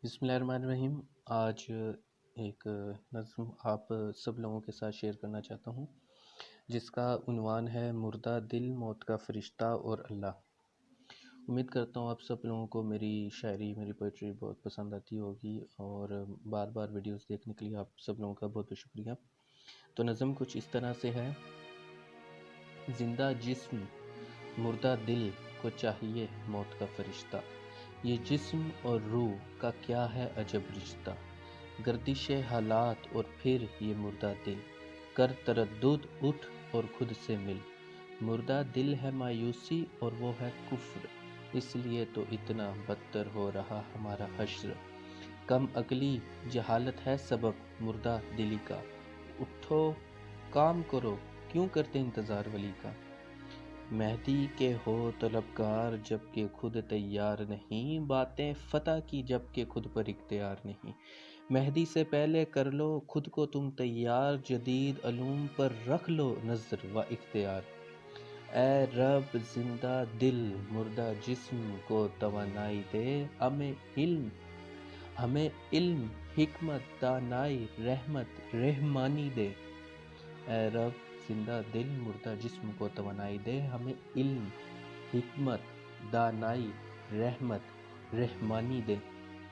بسم اللہ الرحمن الرحیم۔ آج ایک نظم آپ سب لوگوں کے ساتھ شیئر کرنا چاہتا ہوں جس کا عنوان ہے مردہ دل، موت کا فرشتہ اور اللہ۔ امید کرتا ہوں آپ سب لوگوں کو میری شاعری، میری پوئٹری بہت پسند آتی ہوگی اور بار بار ویڈیوز دیکھنے کے لیے آپ سب لوگوں کا بہت بہت شکریہ۔ تو نظم کچھ اس طرح سے ہے۔ زندہ جسم مردہ دل کو چاہیے موت کا فرشتہ، یہ جسم اور روح کا کیا ہے عجب رشتہ، گردش حالات اور پھر یہ مردہ دل، کر تردد اٹھ اور خود سے مل، مردہ دل ہے مایوسی اور وہ ہے کفر، اس لیے تو اتنا بدتر ہو رہا ہمارا حشر، کم عقلی جہالت ہے سبب مردہ دلی کا، اٹھو کام کرو کیوں کرتے انتظار ولی کا، مہدی کے ہو طلبگار جب کہ خود تیار نہیں، باتیں فتح کی جب کہ خود پر اختیار نہیں، مہدی سے پہلے کر لو خود کو تم تیار، جدید علوم پر رکھ لو نظر و اختیار، اے رب زندہ دل مردہ جسم کو توانائی دے، ہمیں علم حکمت دانائی رحمت رحمانی دے، اے رب زندہ دل مردہ جسم کو توانائی دے، ہمیں علم حکمت دانائی رحمت رحمانی دے،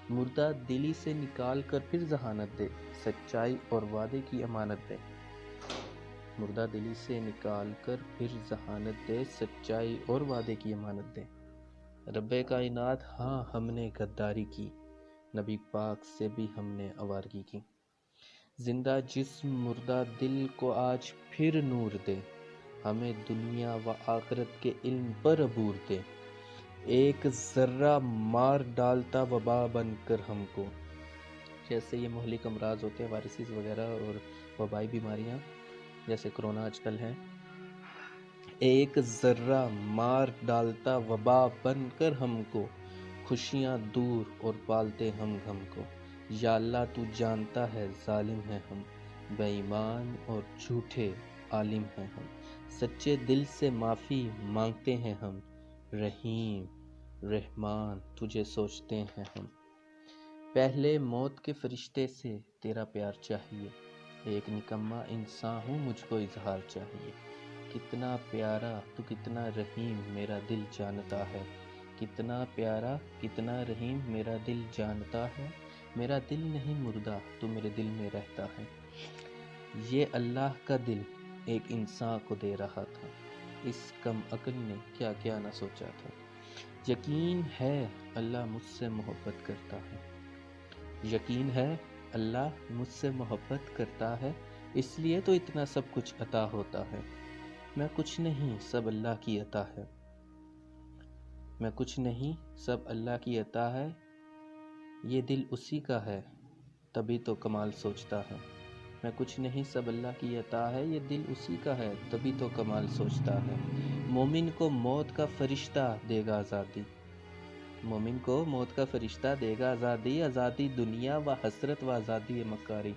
مردہ دلی سے نکال کر پھر ذہانت دے، سچائی اور وعدے کی امانت دے، مردہ دلی سے نکال کر پھر ذہانت دے، سچائی اور وعدے کی امانت دے، رب کائنات ہاں ہم نے غداری کی، نبی پاک سے بھی ہم نے آوارگی کی، زندہ جسم مردہ دل کو آج پھر نور دے، ہمیں دنیا و آخرت کے علم پر عبور دے، ایک ذرہ مار ڈالتا وبا بن کر ہم کو، جیسے یہ مہلک امراض ہوتے ہیں، وائرسز وغیرہ اور وبائی بیماریاں جیسے کرونا آج کل ہے، ایک ذرہ مار ڈالتا وبا بن کر ہم کو، خوشیاں دور اور پالتے ہم غم کو، یا اللہ تو جانتا ہے ظالم ہیں ہم، بے ایمان اور جھوٹے عالم ہیں ہم، سچے دل سے معافی مانگتے ہیں ہم، رحیم رحمان تجھے سوچتے ہیں ہم، پہلے موت کے فرشتے سے تیرا پیار چاہیے، ایک نکما انسان ہوں مجھ کو اظہار چاہیے، کتنا پیارا تو کتنا رحیم میرا دل جانتا ہے، کتنا پیارا کتنا رحیم میرا دل جانتا ہے، میرا دل نہیں مردہ تو میرے دل میں رہتا ہے، یہ اللہ کا دل ایک انسان کو دے رہا تھا، اس کم عقل نے کیا کیا نہ سوچا تھا، یقین ہے اللہ مجھ سے محبت کرتا ہے، یقین ہے اللہ مجھ سے محبت کرتا ہے، اس لیے تو اتنا سب کچھ عطا ہوتا ہے، میں کچھ نہیں سب اللہ کی عطا ہے، میں کچھ نہیں سب اللہ کی عطا ہے، یہ دل اسی کا ہے تبھی تو کمال سوچتا ہے، میں کچھ نہیں سب اللہ کی عطا ہے، یہ دل اسی کا ہے تبھی تو کمال سوچتا ہے، مومن کو موت کا فرشتہ دے گا آزادی، مومن کو موت کا فرشتہ دے گا آزادی، آزادی دنیا و حسرت و آزادی مکاری،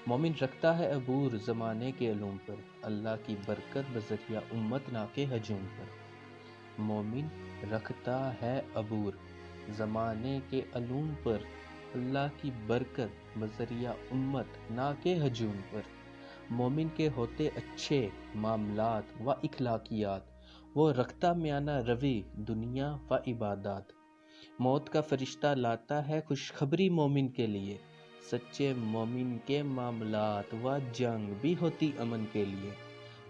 مومن رکھتا ہے عبور زمانے کے علوم پر، اللہ کی برکت بذریعہ امت نا کے ہجوم پر، مومن رکھتا ہے عبور زمانے کے علوم پر، اللہ کی برکت بذریعہ امت نا کے ہجوم پر، مومن کے ہوتے اچھے معاملات و اخلاقیات، وہ رکھتا میانہ روی دنیا و عبادات، موت کا فرشتہ لاتا ہے خوشخبری مومن کے لیے، سچے مومن کے معاملات و جنگ بھی ہوتی امن کے لیے،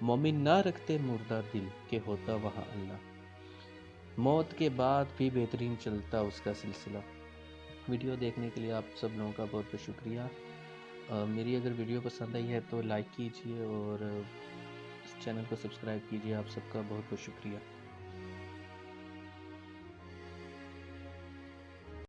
مومن نہ رکھتے مردہ دل کہ ہوتا وہاں اللہ، موت کے بعد بھی بہترین چلتا اس کا سلسلہ۔ ویڈیو دیکھنے کے لیے آپ سب لوگوں کا بہت بہت شکریہ، میری اگر ویڈیو پسند آئی ہے تو لائک کیجئے اور اس چینل کو سبسکرائب کیجئے، آپ سب کا بہت بہت شکریہ۔